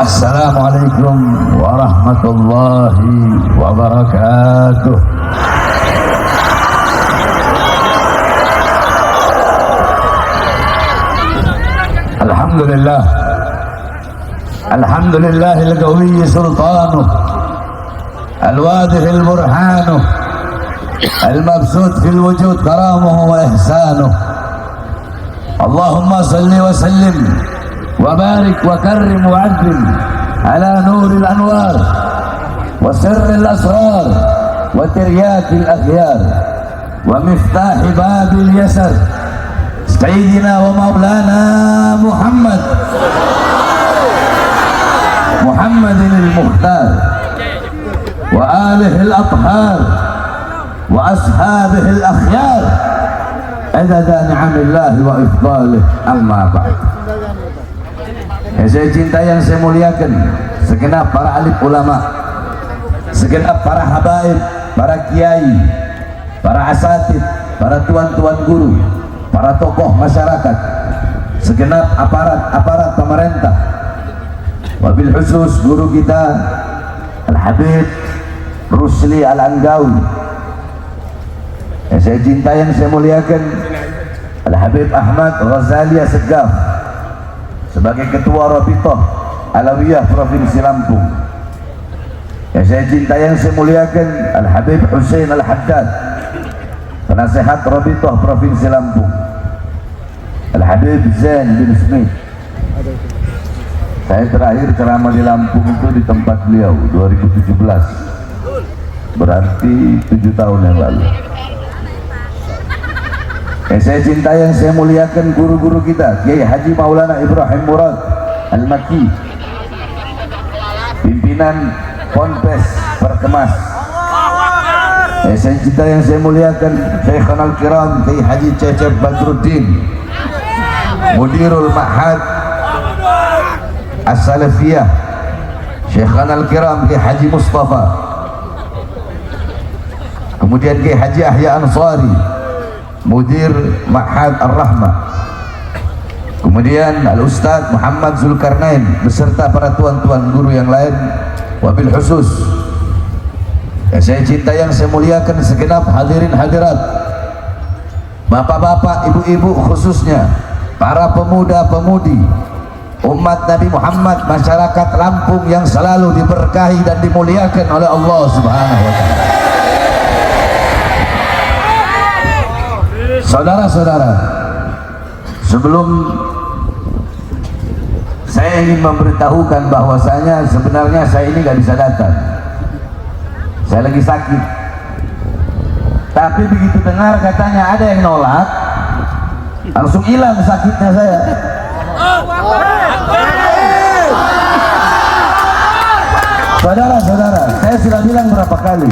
Assalamualaikum warahmatullahi wabarakatuh. Alhamdulillah, alhamdulillahil qawiyyi sultanuh, al-wadihil burhanuh, al-mabsut fil wujud karamuhu wa ihsanuh. Allahumma salli wa sallim wa barik wa karrim wa azim ala nuril anwar wa sirril asrar wa tiryatil akhyar wa miftahi babil yasar sayyidina wa maulana Muhammadin al-Mukhtar wa alihi al-athhar wa ashabihi al-akhyar adada ni'amillahi wa ifdalih, amma ba'd. Yang saya cintai, yang saya muliakan, segenap para alim ulama, segenap para habaib, para kiai, para asatid, para tuan-tuan guru, para tokoh masyarakat, segenap aparat pemerintah, wabil khusus guru kita Al-Habib Rusli Al-Anggawi. Yang saya cintai, yang saya muliakan, Al-Habib Ahmad Ghazali Assegaf sebagai Ketua Rabithah Alawiyah Provinsi Lampung. Yang saya cintai, yang saya muliakan, Al-Habib Hussein Al-Haddad, Penasehat Rabithah Provinsi Lampung. Al-Habib Zain bin Smith. Saya terakhir ceramah di Lampung itu di tempat beliau 2017, berarti 7 tahun yang lalu. Yang saya cintai, yang saya muliakan, guru-guru kita, Kiai Haji Maulana Ibrahim Murad Al-Makki, pimpinan Ponpes Perkemas. Yang saya cintai, yang saya muliakan, Syekhana Al-Kiram Kiai Haji Cecep Badruddin, Mudirul Ma'had As-Salafiyah, Syekhana Al-Kiram Kiai Haji Mustafa, kemudian Kiai Haji Ahya Ansari, Mudir Ma'had Ar-Rahmah, kemudian Al-Ustadz Muhammad Zulkarnain beserta para tuan-tuan guru yang lain, wabil khusus yang saya cintai, yang saya muliakan, segenap hadirin hadirat, bapak-bapak, ibu-ibu, khususnya para pemuda-pemudi umat Nabi Muhammad, masyarakat Lampung yang selalu diberkahi dan dimuliakan oleh Allah Subhanahu wa Ta'ala. Saudara-saudara, sebelum saya ingin memberitahukan bahwasanya sebenarnya saya ini gak bisa datang, saya lagi sakit. Tapi begitu dengar katanya ada yang nolak, langsung hilang sakitnya saya. Saudara-saudara, saya sudah bilang berapa kali,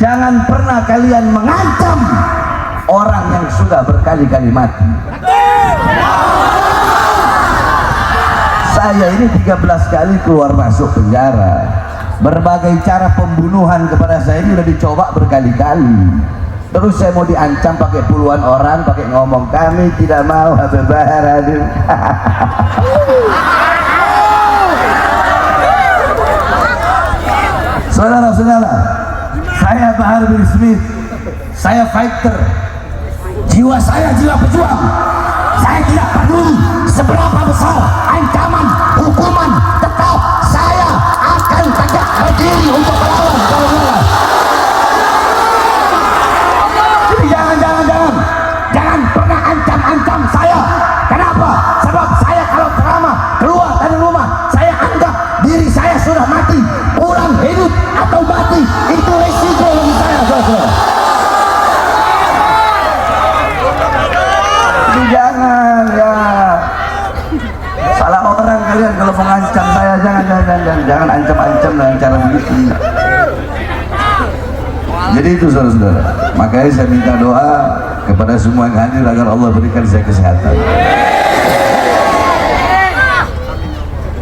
jangan pernah kalian mengancam orang yang sudah berkali-kali mati. Saya ini 13 kali keluar masuk penjara, berbagai cara pembunuhan kepada saya ini sudah dicoba berkali-kali. Terus saya mau diancam pakai puluhan orang, pakai ngomong kami tidak mau Habib Bahar hadir. Saudara-saudara, saya Bahar bin Smith, saya fighter, jiwa saya jiwa pejuang. Saya tidak peduli seberapa besar ancaman hukuman, tetap saya akan tegak berdiri untuk melawan kebenaran. Jadi jangan pernah ancam-ancam saya. Kenapa? Sebab saya kalau ceramah keluar dari rumah, saya anggap diri saya sudah mati. Orang hidup atau mati itu resiko bagi saya, saudara. Jangan ya, salah orang kalian kalau mengancam saya. Jangan ancam-ancam dengan cara begitu. Jadi itu saudara-saudara, makanya saya minta doa kepada semua yang hadir agar Allah berikan saya kesehatan.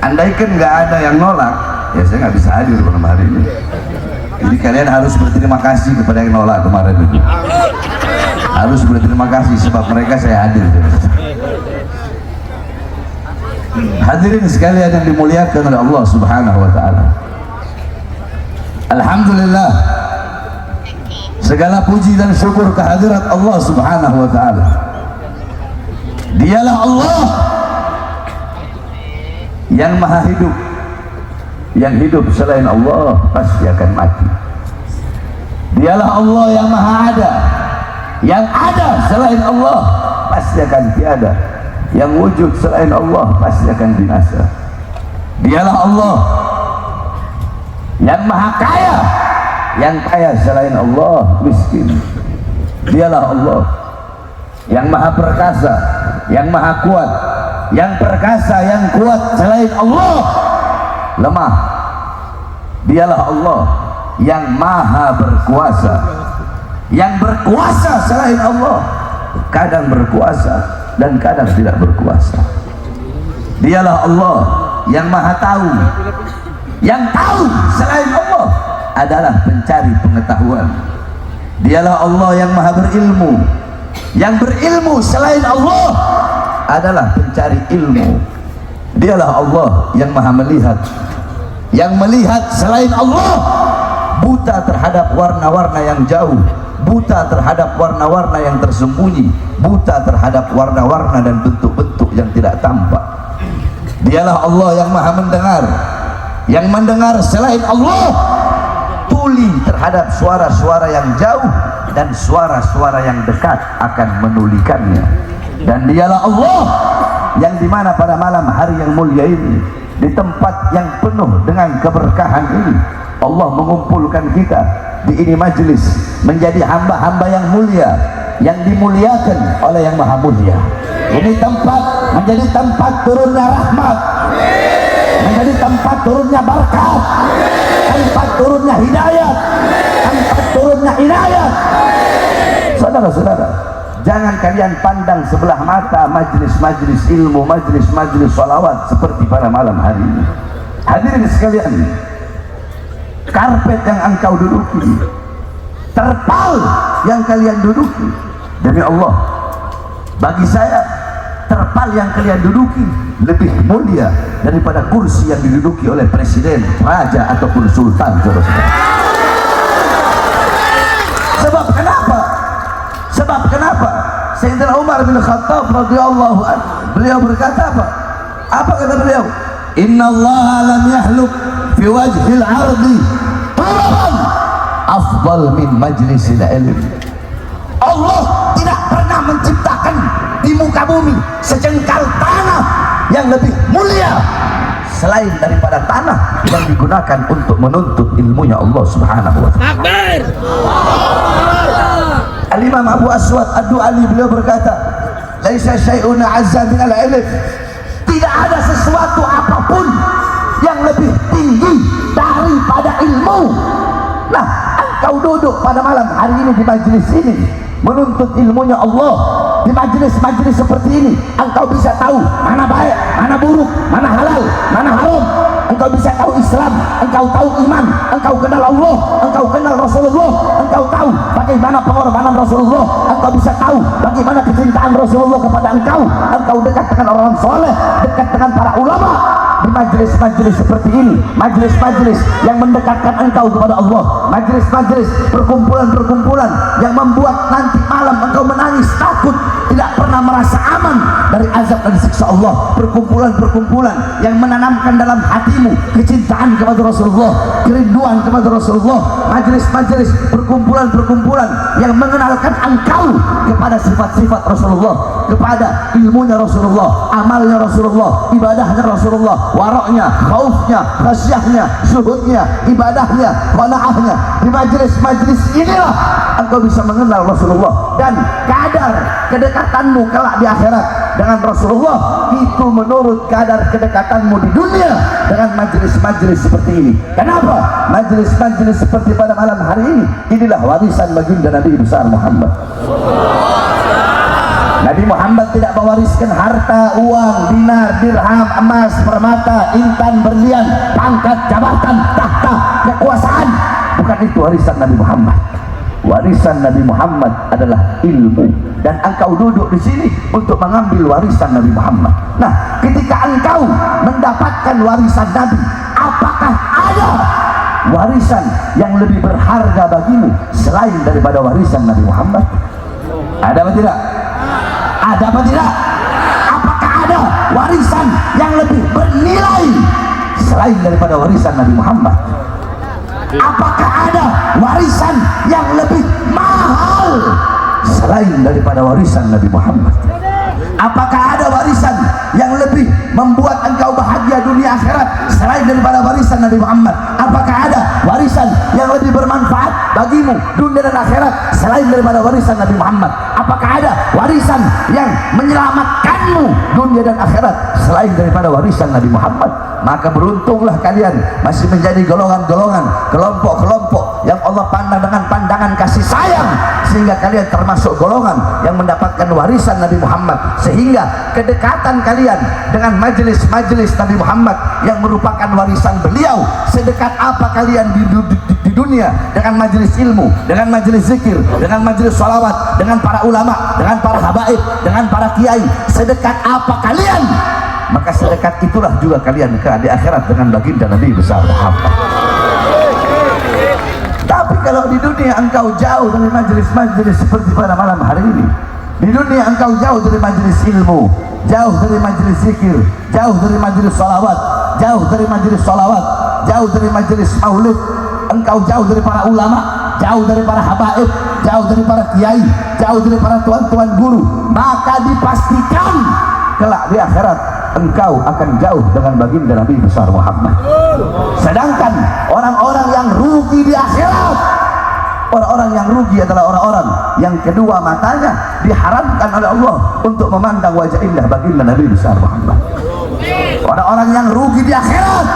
Andaikan nggak ada yang nolak, ya saya nggak bisa hadir pada hari ini. Jadi kalian harus berterima kasih kepada yang nolak kemarin itu. Harus berterima kasih sebab mereka saya hadir. Hadirin sekalian yang dimuliakan oleh Allah Subhanahu wa taala. Alhamdulillah, segala puji dan syukur kehadirat Allah Subhanahu wa taala. Dialah Allah yang maha hidup. Yang hidup selain Allah pasti akan mati. Dialah Allah yang maha ada. Yang ada selain Allah pasti akan tiada. Yang wujud selain Allah pasti akan binasa. Dialah Allah yang maha kaya. Yang kaya selain Allah miskin. Dialah Allah yang maha perkasa, yang maha kuat. Yang perkasa, yang kuat selain Allah lemah. Dialah Allah yang maha berkuasa. Yang berkuasa selain Allah kadang berkuasa dan kadang tidak berkuasa. Dialah Allah yang maha tahu. Yang tahu selain Allah adalah pencari pengetahuan. Dialah Allah yang maha berilmu. Yang berilmu selain Allah adalah pencari ilmu. Dialah Allah yang maha melihat. Yang melihat selain Allah buta terhadap warna-warna yang jauh, buta terhadap warna-warna yang tersembunyi, buta terhadap warna-warna dan bentuk-bentuk yang tidak tampak. Dialah Allah yang maha mendengar. Yang mendengar selain Allah tuli terhadap suara-suara yang jauh dan suara-suara yang dekat akan menulikannya. Dan dialah Allah yang dimana pada malam hari yang mulia ini, di tempat yang penuh dengan keberkahan ini, Allah mengumpulkan kita di ini majlis menjadi hamba-hamba yang mulia, yang dimuliakan oleh yang maha mulia. Ini tempat menjadi tempat turunnya rahmat, menjadi tempat turunnya berkat, tempat turunnya hidayat, tempat turunnya inayat. Saudara-saudara, jangan kalian pandang sebelah mata majlis-majlis ilmu, majlis-majlis sholawat seperti pada malam hari ini. Hadirin sekalian, karpet yang engkau duduki, terpal yang kalian duduki, demi Allah, bagi saya terpal yang kalian duduki lebih mulia daripada kursi yang diduduki oleh presiden, raja ataupun sultan. Sebab kenapa? Sebab kenapa? Sayyidina Umar bin Khattab radhiyallahu anhu, beliau berkata apa? Apa kata beliau? Inna Allah lam yahluk fi wajhil ardi turaban afdal min majlisil ilm. Allah tidak pernah menciptakan di muka bumi sejengkal tanah yang lebih mulia selain daripada tanah yang digunakan untuk menuntut ilmunya Allah Subhanahu wa taala. Akbar. Al-Imam Abu Aswad Ad-Du'ali beliau berkata, laisa syai'un azza min al-ilm. Tidak ada sesuatu apapun yang lebih tinggi daripada ilmu. Nah, engkau duduk pada malam hari ini di majlis ini menuntut ilmunya Allah. Di majlis-majlis seperti ini engkau bisa tahu mana baik, mana buruk, mana halal, mana haram. Engkau bisa tahu Islam, engkau tahu iman, engkau kenal Allah, engkau kenal Rasulullah, engkau tahu bagaimana pengorbanan Rasulullah, engkau bisa tahu bagaimana kecintaan Rasulullah kepada engkau. Engkau dekat dengan orang soleh, dekat dengan para ulama. Di majlis-majlis seperti ini, majlis-majlis yang mendekatkan engkau kepada Allah, majlis-majlis perkumpulan-perkumpulan yang membuat nanti malam engkau menangis takut, tidak pernah merasa aman dari azab dan siksa Allah. Perkumpulan-perkumpulan yang menanamkan dalam hatimu kecintaan kepada Rasulullah, kerinduan kepada Rasulullah. Majlis-majlis perkumpulan-perkumpulan yang mengenalkan engkau kepada sifat-sifat Rasulullah, kepada ilmunya Rasulullah, amalnya Rasulullah, ibadahnya Rasulullah, waroknya, khaufnya, khasyahnya, syuhudnya, ibadahnya, qanaahnya. Di majlis-majlis inilah engkau bisa mengenal Rasulullah, dan kadar kedekatanmu kelak di akhirat dengan Rasulullah itu menurut kadar kedekatanmu di dunia dengan majlis-majlis seperti ini. Kenapa? Majlis-majlis seperti pada malam hari ini, inilah warisan baginda Nabi besar Muhammad. Nabi Muhammad tidak mewariskan harta, uang, dinar, dirham, emas, permata, intan, berlian, pangkat, jabatan, tahta, kekuasaan. Bukan itu warisan Nabi Muhammad. Warisan Nabi Muhammad adalah ilmu. dan engkau duduk di sini untuk mengambil warisan Nabi Muhammad. Nah, ketika engkau mendapatkan warisan Nabi, apakah ada warisan yang lebih berharga bagimu selain daripada warisan Nabi Muhammad? Ada apa tidak? Ada apa tidak? Apakah ada warisan yang lebih bernilai selain daripada warisan Nabi Muhammad? Apakah ada warisan yang lebih mahal selain daripada warisan Nabi Muhammad? Apakah ada warisan yang lebih membuat engkau bahagia dunia akhirat selain daripada warisan Nabi Muhammad? Apakah ada warisan yang lebih bermanfaat bagimu dunia dan akhirat selain daripada warisan Nabi Muhammad? Apakah ada warisan yang menyelamatkanmu dunia dan akhirat selain daripada warisan Nabi Muhammad? Maka beruntunglah kalian masih menjadi golongan-golongan, kelompok-kelompok yang Allah pandang dengan pandangan kasih sayang, sehingga kalian termasuk golongan yang mendapatkan warisan Nabi Muhammad, sehingga kedekatan kalian dengan majelis-majelis Nabi Muhammad yang merupakan warisan beliau, sedekat apa kalian di dunia dengan majelis ilmu, dengan majelis zikir, dengan majelis sholawat, dengan para ulama, dengan para habaib, dengan para kiai, sedekat apa kalian, maka sedekat itulah juga kalian di akhirat dengan baginda Nabi besar Muhammad. Tapi kalau di dunia engkau jauh dari majelis-majelis seperti pada malam hari ini, di dunia engkau jauh dari majelis ilmu, jauh dari majelis zikir, jauh dari majelis salawat, jauh dari majelis salawat, jauh dari majelis maulid, engkau jauh dari para ulama, jauh dari para habaib, jauh dari para kiai, jauh dari para tuan-tuan guru, maka dipastikan kelak di akhirat engkau akan jauh dengan baginda Nabi besar Muhammad. Sedangkan orang-orang yang rugi di akhirat, orang-orang yang rugi adalah orang-orang yang kedua matanya diharamkan oleh Allah untuk memandang wajah indah baginda Nabi besar Muhammad. Orang-orang yang rugi di akhirat,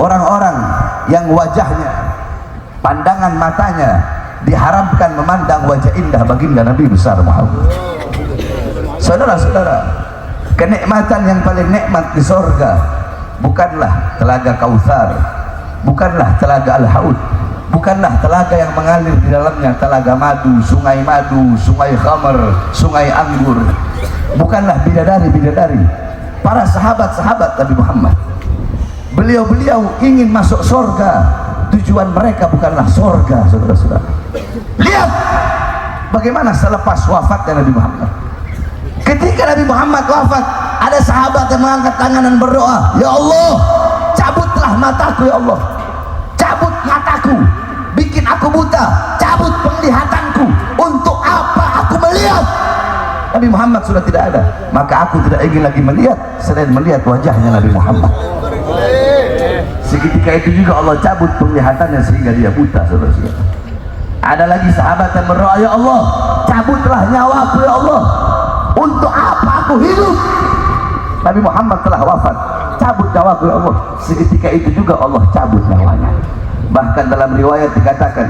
orang-orang yang wajahnya, pandangan matanya diharamkan memandang wajah indah baginda Nabi besar Muhammad. Saudara-saudara, kenikmatan yang paling nikmat di sorga bukanlah telaga Kautsar, bukanlah telaga Al-Haud, bukanlah telaga yang mengalir di dalamnya telaga madu, sungai khamar, sungai anggur, bukanlah bidadari-bidadari. Para sahabat-sahabat Nabi Muhammad, beliau-beliau ingin masuk sorga, tujuan mereka bukanlah sorga. Saudara-saudara, lihat bagaimana selepas wafatnya Nabi Muhammad. Ketika Nabi Muhammad wafat, ada sahabat yang mengangkat tangan dan berdoa, ya Allah, cabutlah mataku, ya Allah, cabut mataku, bikin aku buta, cabut penglihatanku. Untuk apa aku melihat? Nabi Muhammad sudah tidak ada, maka aku tidak ingin lagi melihat selain melihat wajahnya Nabi Muhammad. Seketika itu juga Allah cabut penglihatannya sehingga dia buta. Saudara-saudara, ada lagi sahabat yang berdoa, ya Allah, cabutlah nyawaku, ya Allah. Untuk apa aku hidup? Nabi Muhammad telah wafat, cabut nyawaku, ya Allah. Seketika itu juga Allah cabut nyawanya. Bahkan dalam riwayat dikatakan,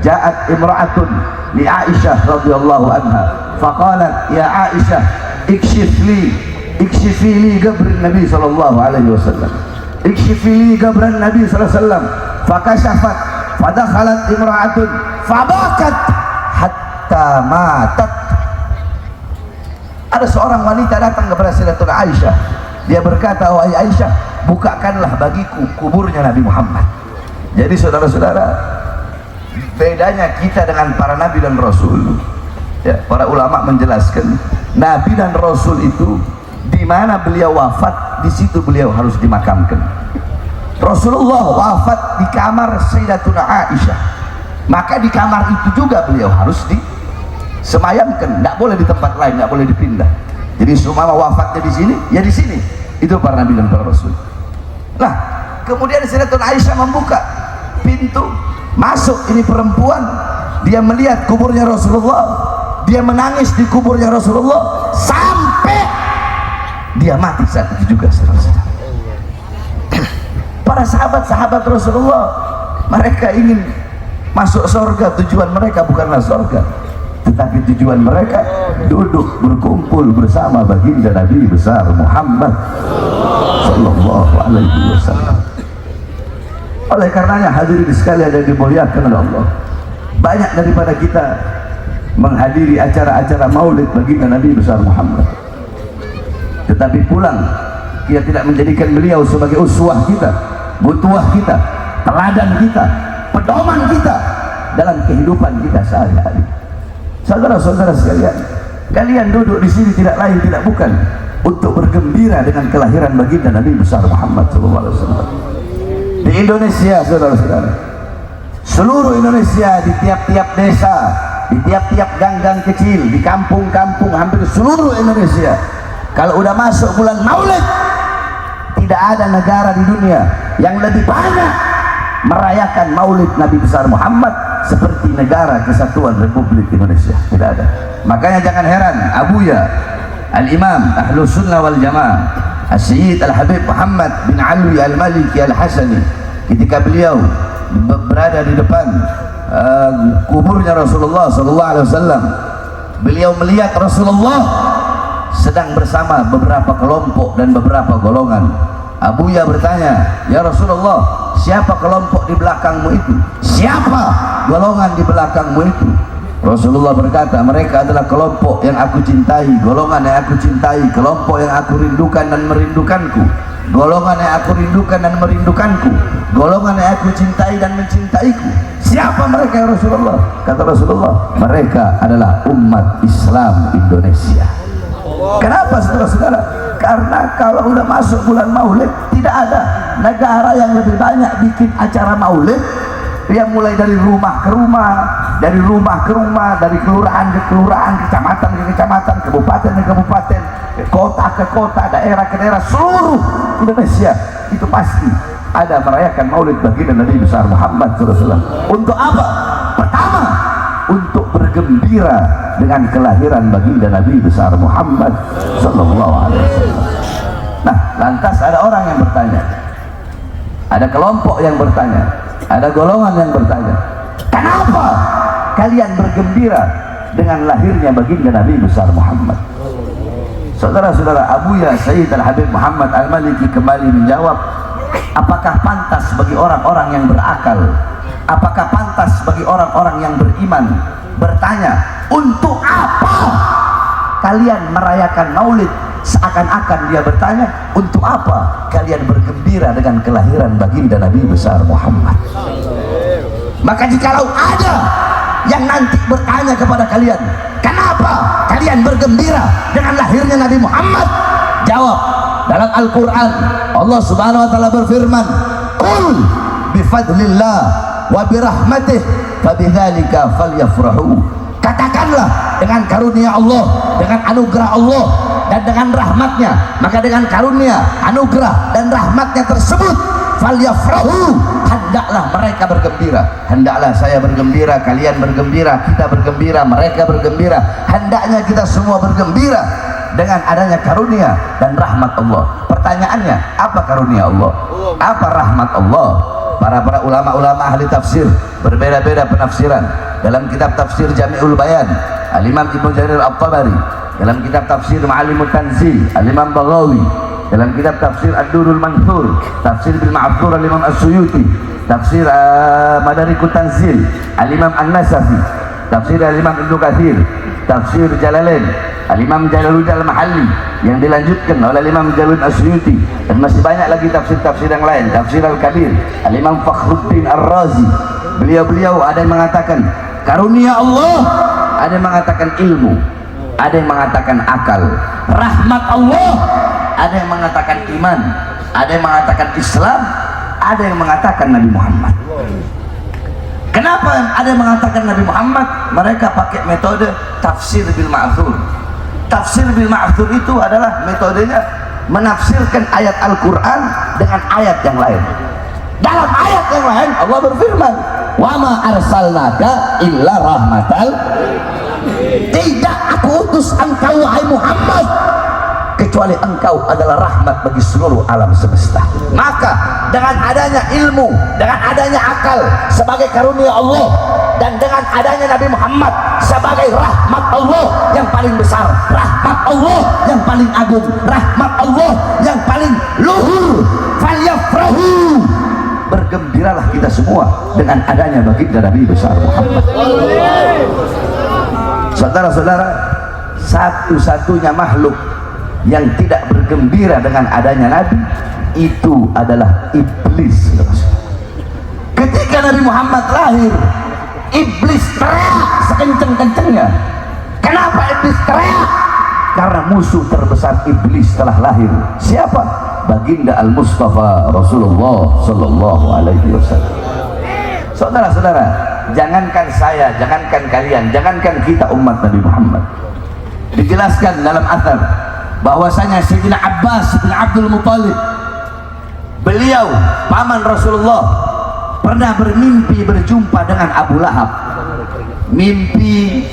ja'at imra'atun li Aisyah radhiyallahu anha faqalat, ya Aisyah, ikshifi li gabrin Nabi sallallahu alaihi wasallam, ikshifi li gabran Nabi sallallahu alaihi wasallam. Fakashafat fadakhalat imra'atun fabakat hatta matat. Ada seorang wanita datang kepada Sayyidatuna Aisyah. Dia berkata, wahai Aisyah, bukakanlah bagiku kuburnya Nabi Muhammad. Jadi saudara-saudara, bedanya kita dengan para nabi dan rasul, ya, para ulama menjelaskan, nabi dan rasul itu di mana beliau wafat, di situ beliau harus dimakamkan. Rasulullah wafat di kamar Sayyidatuna Aisyah, maka di kamar itu juga beliau harus semayamkan, tidak boleh di tempat lain, tidak boleh dipindah. Jadi semua wafatnya di sini, ya di sini. Itu para nabi dan para rasul. Nah, kemudian Sayyidatuna Aisyah membuka pintu masuk. Ini perempuan, dia melihat kuburnya Rasulullah, dia menangis di kuburnya Rasulullah sampai dia mati saat itu juga. Saudara-saudara, para sahabat-sahabat Rasulullah, mereka ingin masuk surga. Tujuan mereka bukanlah surga, tetapi tujuan mereka duduk berkumpul bersama baginda Nabi besar Muhammad sallallahu alaihi wasallam. Oleh karenanya hadirin sekalian yang dimuliakan oleh Allah, banyak daripada kita menghadiri acara-acara maulid baginda Nabi besar Muhammad, tetapi pulang kita tidak menjadikan beliau sebagai uswah kita, butuah kita, teladan kita, pedoman kita dalam kehidupan kita sehari-hari. Saudara-saudara sekalian, kalian duduk di sini tidak lain tidak bukan untuk bergembira dengan kelahiran baginda Nabi besar Muhammad SAW. Di Indonesia, saudara-saudara, seluruh Indonesia, di tiap-tiap desa, di tiap-tiap gang-gang kecil, di kampung-kampung, hampir seluruh Indonesia, kalau udah masuk bulan Maulid, tidak ada negara di dunia yang lebih banyak merayakan Maulid Nabi besar Muhammad seperti negara Kesatuan Republik Indonesia. Tidak ada. Makanya jangan heran Abuya Al-Imam Ahlus Sunnah wal Jamaah As-Sayyid Al-Habib Muhammad bin Alwi Al-Maliki Al-Hasani, ketika beliau berada di depan kuburnya Rasulullah SAW, beliau melihat Rasulullah sedang bersama beberapa kelompok dan beberapa golongan. Abuya bertanya, "Ya Rasulullah, siapa kelompok di belakangmu itu? Siapa golongan di belakangmu itu?" Rasulullah berkata, "Mereka adalah kelompok yang aku cintai, golongan yang aku cintai, kelompok yang aku rindukan dan merindukanku, golongan yang aku rindukan dan merindukanku, golongan yang aku cintai dan mencintaiku." Siapa mereka ya Rasulullah? Kata Rasulullah, "Mereka adalah umat Islam Indonesia." Kenapa saudara-saudara? Karena kalau udah masuk bulan Maulid, tidak ada negara yang lebih banyak bikin acara Maulid, yang mulai dari rumah ke rumah, dari rumah ke rumah, dari kelurahan ke kelurahan, kecamatan ke kecamatan, kabupaten ke kabupaten, kota ke kota, daerah ke daerah, seluruh Indonesia itu pasti ada merayakan Maulid baginda Nabi besar Muhammad SAW. Untuk apa? Pertama, untuk bergembira dengan kelahiran baginda Nabi besar Muhammad SAW. Nah, lantas ada orang yang bertanya, ada kelompok yang bertanya, ada golongan yang bertanya, kenapa kalian bergembira dengan lahirnya baginda Nabi besar Muhammad? Saudara-saudara, Abuya Sayyid Al-Habib Muhammad Al-Maliki kembali menjawab, apakah pantas bagi orang-orang yang berakal, apakah pantas bagi orang-orang yang beriman bertanya, untuk apa kalian merayakan Maulid? Seakan-akan dia bertanya, untuk apa kalian bergembira dengan kelahiran baginda Nabi besar Muhammad? Maka jikalau ada yang nanti bertanya kepada kalian, kenapa kalian bergembira dengan lahirnya Nabi Muhammad? Jawab, dalam Al-Quran Allah Subhanahu wa Ta'ala berfirman, "Qul bifadlillah wa birahmatih fabidzalika falyafrahu." Katakanlah, dengan karunia Allah, dengan anugerah Allah dan dengan rahmatnya, maka dengan karunia, anugerah dan rahmatnya tersebut, falyafrahu, hendaklah mereka bergembira. Hendaklah saya bergembira, kalian bergembira, kita bergembira, mereka bergembira. Hendaknya kita semua bergembira dengan adanya karunia dan rahmat Allah. Pertanyaannya, apa karunia Allah? Apa rahmat Allah? Para ulama-ulama ahli tafsir berbeda-beda penafsiran. Dalam kitab tafsir Jami'ul Bayan, Al-Imam Ibnu Jarir At-Tabari, dalam kitab tafsir Ma'alimut Tanzil, Al-Imam Baghawi, dalam kitab tafsir Ad-Durul Manthur, tafsir bil Ma'thur Al-Imam As-Suyuti, tafsir Madarikut Tanzil Al-Imam An-Nasafi, tafsir Al-Imam Ibnu Katsir, tafsir Jalalain Al-Imam Jalaluddin Al-Mahalli, yang dilanjutkan oleh Al-Imam Jalaluddin As-Suyuti, dan masih banyak lagi tafsir-tafsir yang lain, tafsir Al-Kabir Al-Imam Fakhruddin Ar-Razi. Beliau-beliau ada yang mengatakan karunia Allah, ada yang mengatakan ilmu, ada yang mengatakan akal. Rahmat Allah, ada yang mengatakan iman, ada yang mengatakan Islam, ada yang mengatakan Nabi Muhammad. Kenapa ada yang mengatakan Nabi Muhammad? Mereka pakai metode tafsir bil ma'thur. Tafsir bil ma'thur itu adalah metodenya menafsirkan ayat Al-Quran dengan ayat yang lain. Dalam ayat yang lain Allah berfirman, "Wa ma arsalnaka illa rahmatal." Tidak aku utus engkau wahai Muhammad kecuali engkau adalah rahmat bagi seluruh alam semesta. Maka dengan adanya ilmu, dengan adanya akal sebagai karunia Allah, dan dengan adanya Nabi Muhammad sebagai rahmat Allah yang paling besar, rahmat Allah yang paling agung, rahmat Allah yang paling luhur, falyafrahu, bergembiralah kita semua dengan adanya baginda Nabi besar Muhammad. Saudara-saudara, satu-satunya makhluk yang tidak bergembira dengan adanya Nabi itu adalah iblis. Ketika Nabi Muhammad lahir, iblis teriak sekenceng-kencengnya. Kenapa iblis teriak? Karena musuh terbesar iblis telah lahir. Siapa? Baginda Al-Mustafa Rasulullah Sallallahu Alaihi Wasallam. Saudara-saudara, jangankan saya, jangankan kalian, jangankan kita umat Nabi Muhammad, dijelaskan dalam athar bahwasanya Sayyidina Abbas bin Abdul Muttalib, beliau paman Rasulullah, pernah bermimpi berjumpa dengan Abu Lahab. Mimpi,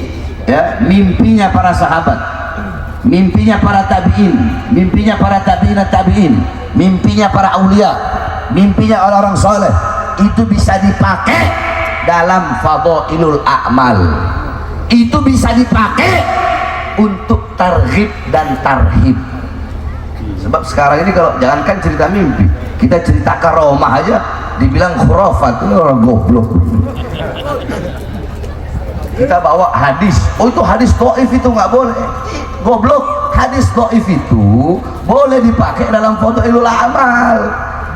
ya, mimpinya para sahabat, mimpinya para tabi'in, mimpinya para tabi'in, mimpinya para aulia, mimpinya orang-orang soleh, itu bisa dipakai dalam fadhailul a'mal. Itu bisa dipakai untuk targhib dan tarhib. Sebab sekarang ini kalau jangankan cerita mimpi, kita cerita karomah aja dibilang khurafat, itu orang goblok. Kita bawa hadis, oh itu hadis dhaif, itu nggak boleh. Goblok, hadis dhaif itu boleh dipakai dalam fadhailul a'mal.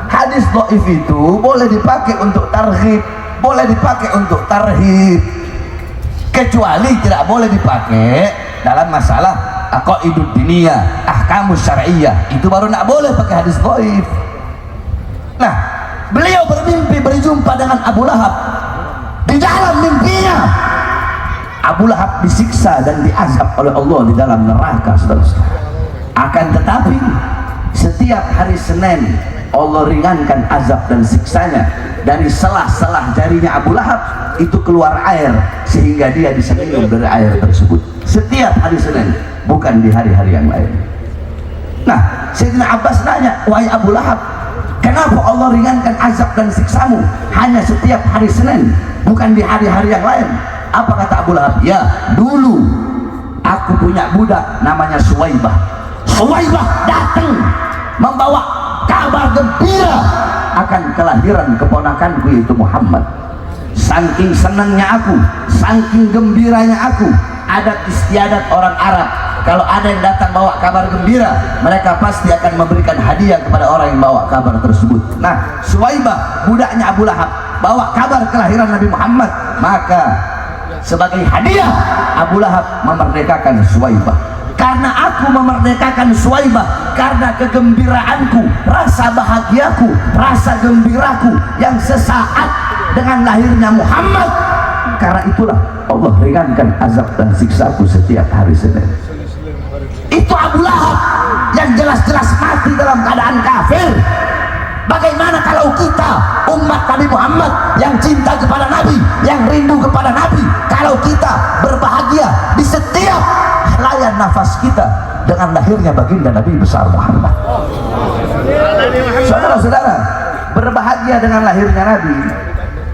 Hadis dhaif itu boleh dipakai untuk targhib, boleh dipakai untuk tarhib, kecuali tidak boleh dipakai dalam masalah aqaidud diniyah, ahkamus syar'iyyah. Itu baru tidak boleh pakai hadis dhaif. Nah, beliau bermimpi berjumpa dengan Abu Lahab. Di dalam mimpinya Abu Lahab disiksa dan diazab oleh Allah di dalam neraka, saudara-saudara. Akan tetapi setiap hari Senin Allah ringankan azab dan siksanya. Dari selah-selah jarinya Abu Lahab itu keluar air, sehingga dia bisa minum dari air tersebut setiap hari Senin, bukan di hari-hari yang lain. Nah, Sayyidina Abbas nanya, wahai Abu Lahab, kenapa Allah ringankan azab dan siksamu hanya setiap hari Senin, bukan di hari-hari yang lain? Apa kata Abu Lahab? Ya, dulu aku punya budak namanya Suwaibah. Suwaibah datang membawa kabar gembira akan kelahiran keponakanku yaitu Muhammad. Saking senangnya aku, saking gembiranya aku, adat istiadat orang Arab, kalau ada yang datang bawa kabar gembira, mereka pasti akan memberikan hadiah kepada orang yang bawa kabar tersebut. Nah, Suwaibah budaknya Abu Lahab bawa kabar kelahiran Nabi Muhammad, maka sebagai hadiah Abu Lahab memerdekakan Suwaibah. Karena aku memerdekakan Suwaibah, karena kegembiraanku, rasa bahagiaku, rasa gembiraku yang sesaat dengan lahirnya Muhammad, karena itulah Allah ringankan azab dan siksaku setiap hari Senin. Itu Abu Lahab yang jelas-jelas mati dalam keadaan kafir. Bagaimana kalau kita umat Nabi Muhammad yang cinta kepada Nabi, yang rindu kepada Nabi, kalau kita berbahagia di setiap helayan nafas kita dengan lahirnya baginda Nabi besar Muhammad. Saudara-saudara, berbahagia dengan lahirnya Nabi,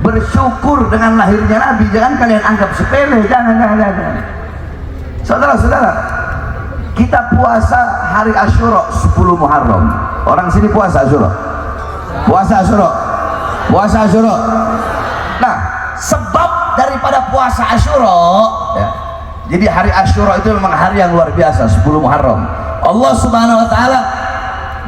bersyukur dengan lahirnya Nabi, jangan kalian anggap sepele, jangan. Saudara-saudara, kita puasa hari Asyura 10 Muharram. Orang sini puasa Asyura. Puasa Asyura. Nah, sebab daripada puasa Asyura, ya, jadi hari Asyura itu memang hari yang luar biasa, 10 Muharram. Allah Subhanahu wa taala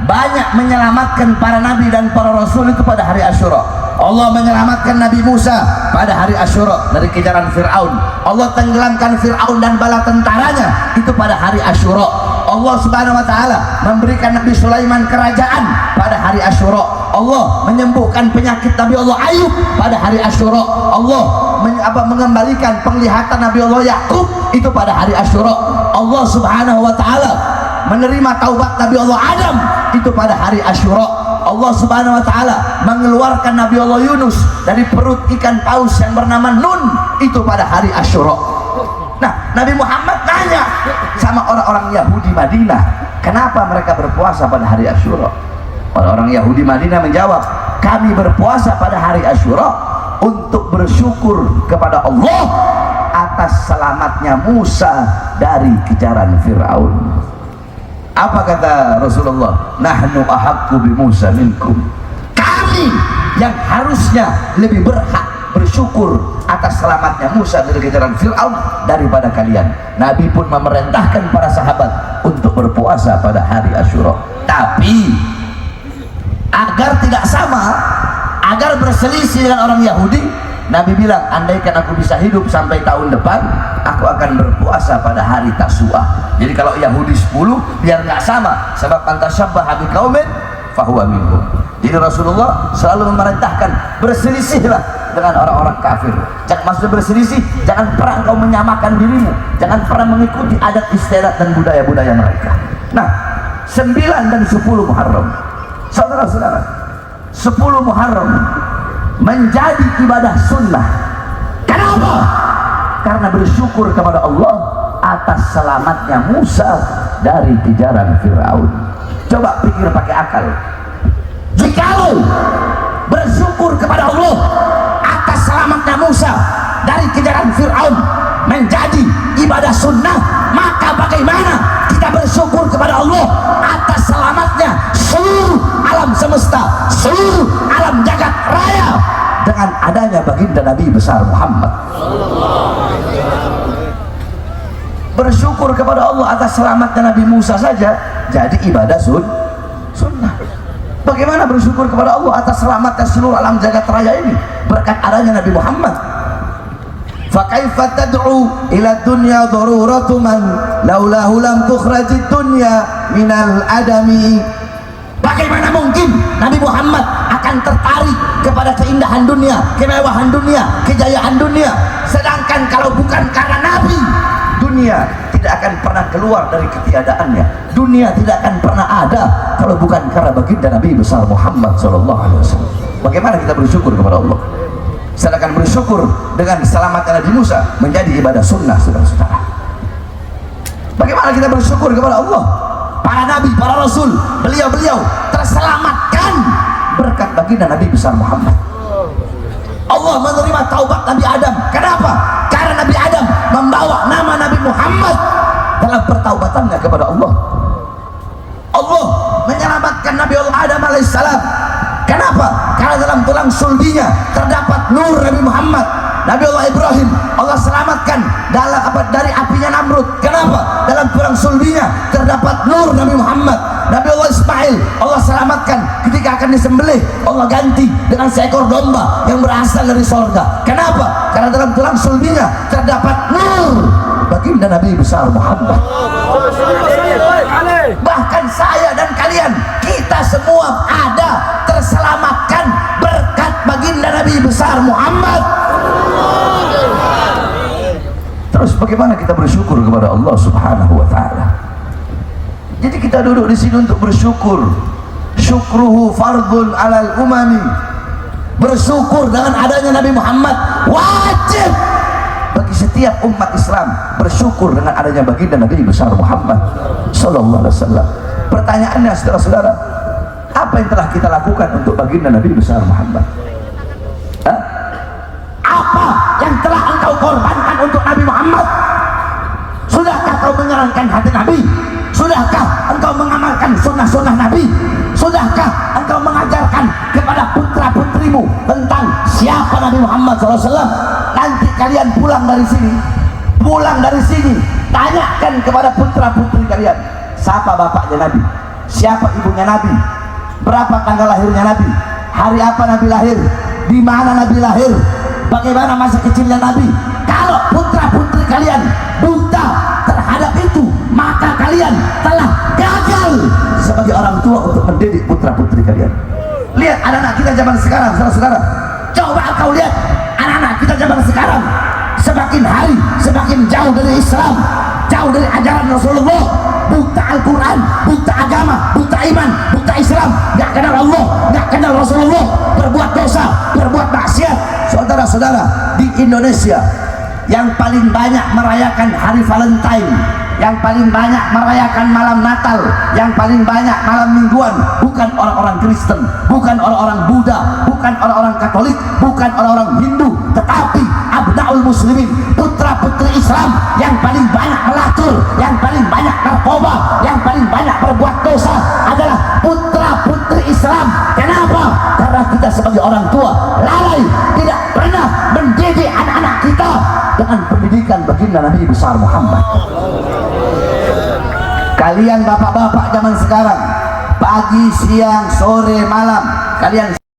banyak menyelamatkan para nabi dan para rasul itu pada hari Asyura. Allah menyelamatkan Nabi Musa pada hari Asyura dari kejaran Fir'aun. Allah tenggelamkan Fir'aun dan bala tentaranya itu pada hari Asyura. Allah Subhanahu wa taala memberikan Nabi Sulaiman kerajaan pada hari Asyura. Allah menyembuhkan penyakit Nabi Allah Ayub pada hari Asyura. Allah mengembalikan penglihatan Nabi Allah Yakub itu pada hari Asyura. Allah Subhanahu wa taala menerima taubat Nabi Allah Adam itu pada hari Asyura. Allah Subhanahu wa taala mengeluarkan Nabi Allah Yunus dari perut ikan paus yang bernama Nun itu pada hari Asyura. Nah, Nabi Muhammad tanya sama orang-orang Yahudi Madinah, kenapa mereka berpuasa pada hari Asyura? Orang-orang Yahudi Madinah menjawab, kami berpuasa pada hari Asyura untuk bersyukur kepada Allah atas selamatnya Musa dari kejaran Fir'aun. Apa kata Rasulullah? Nahnu ahaqqu bi Musa minkum. Kami yang harusnya lebih berhak bersyukur bersyukur atas selamatnya Musa dari kejaran Fir'aun daripada kalian. Nabi pun memerintahkan para sahabat untuk berpuasa pada hari Asyura. Tapi agar tidak sama, agar berselisih dengan orang Yahudi, Nabi bilang, andaikan aku bisa hidup sampai tahun depan, aku akan berpuasa pada hari Tasu'a. Jadi kalau Yahudi 10, biar nggak sama, sebab man tasyabbaha biqaumin fahuwa minhum. Jadi Rasulullah selalu memerintahkan, berselisihlah dengan orang-orang kafir. Jangan, maksudnya berselisih, jangan pernah engkau menyamakan dirimu, jangan pernah mengikuti adat istiadat dan budaya-budaya mereka. Nah, 9 dan 10 Muharram, saudara-saudara, 10 Muharram menjadi ibadah sunnah. Kenapa? Karena bersyukur kepada Allah atas selamatnya Musa dari kejaran Fir'aun. Coba pikir pakai akal. Jikalau bersyukur kepada Allah atas selamatnya Musa dari kejaran Fir'aun menjadi ibadah sunnah, maka bagaimana kita bersyukur kepada Allah atas selamatnya seluruh alam semesta, seluruh alam jagat raya dengan adanya baginda Nabi besar Muhammad. Bersyukur kepada Allah atas selamatnya Nabi Musa saja jadi ibadah sunnah. Bagaimana bersyukur kepada Allah atas selamatnya seluruh alam jagat raya ini berkat adanya Nabi Muhammad? Fakaifa tad'u ila dunya daruratu man laulahu lam tukhrajid dunya minal adami. Bagaimana mungkin Nabi Muhammad akan tertarik kepada keindahan dunia, kemewahan dunia, kejayaan dunia, sedangkan kalau bukan karena Nabi, dunia tidak akan pernah keluar dari ketiadaannya, dunia tidak akan pernah ada kalau bukan karena baginda Nabi besar Muhammad SAW. Bagaimana kita bersyukur kepada Allah? Sedangkan bersyukur dengan selamatnya Nabi Musa menjadi ibadah sunnah, saudara-saudara. Bagaimana kita bersyukur kepada Allah? Para nabi, para rasul, beliau-beliau terselamatkan berkat baginda Nabi besar Muhammad. Allah menerima taubat Nabi Adam. Kenapa? Karena Nabi Adam membawa nama Nabi Muhammad dalam pertaubatannya kepada Allah. Allah menyelamatkan Nabi Allah Adam alaihissalam. Kenapa? Karena dalam tulang sulbinya terdapat nur Nabi Muhammad. Nabi Allah Ibrahim Allah selamatkan dari apinya Namrud. Kenapa? Dalam tulang sulbinya terdapat nur Nabi Muhammad. Nabi Allah Ismail Allah selamatkan ketika akan disembelih, Allah ganti dengan seekor domba yang berasal dari sorga. Kenapa? Karena dalam tulang sulbinya terdapat nur baginda Nabi besar Muhammad. Bahkan saya dan kalian, kita semua ada terselamatkan berkat baginda Nabi besar Muhammad. Terus bagaimana kita bersyukur kepada Allah Subhanahu wa taala? Jadi kita duduk di sini untuk bersyukur. Syukruhu fardun 'alal umami. Bersyukur dengan adanya Nabi Muhammad wajib bagi setiap umat Islam bersyukur dengan adanya baginda Nabi besar Muhammad sallallahu alaihi wasallam. Pertanyaannya, saudara-saudara, apa yang telah kita lakukan untuk baginda Nabi besar Muhammad? Hah? Apa yang telah engkau korbankan untuk Nabi Muhammad? Sudahkah kau menyenangkan hati Nabi? Sudahkah engkau mengamalkan sunnah-sunnah Nabi? Sudahkah engkau mengajarkan kepada putra-putrimu tentang siapa Nabi Muhammad SAW? Nanti kalian pulang dari sini, tanyakan kepada putra-putri kalian, siapa bapaknya Nabi, siapa ibunya Nabi, berapa tanggal lahirnya Nabi, hari apa Nabi lahir, di mana Nabi lahir, bagaimana masa kecilnya Nabi. Kalau putra-putri kalian buta terhadap itu, maka kalian telah gagal sebagai orang tua untuk mendidik putra-putri kalian. Lihat anak-anak kita zaman sekarang, saudara-saudara. Coba kau lihat anak-anak kita zaman sekarang, semakin hari semakin jauh dari Islam, jauh dari ajaran Rasulullah, buta Al-Quran, buta agama, buta iman, buta Islam, gak kenal Allah, gak kenal Rasulullah, berbuat dosa, berbuat maksiat. Saudara-saudara, di Indonesia yang paling banyak merayakan hari Valentine, yang paling banyak merayakan malam Natal, yang paling banyak malam mingguan, bukan orang-orang Kristen, bukan orang-orang Buddha, bukan orang-orang Katolik, bukan orang-orang Hindu, tetapi abnaul muslimin, putra-putri Islam yang paling banyak melacur, yang paling banyak narkoba, yang paling banyak berbuat dosa adalah putra-putri Islam. Kenapa? Karena kita sebagai orang tua lalai, tidak pernah baginda Nabi besar Muhammad. Kalian bapak-bapak zaman sekarang, pagi, siang, sore, malam, kalian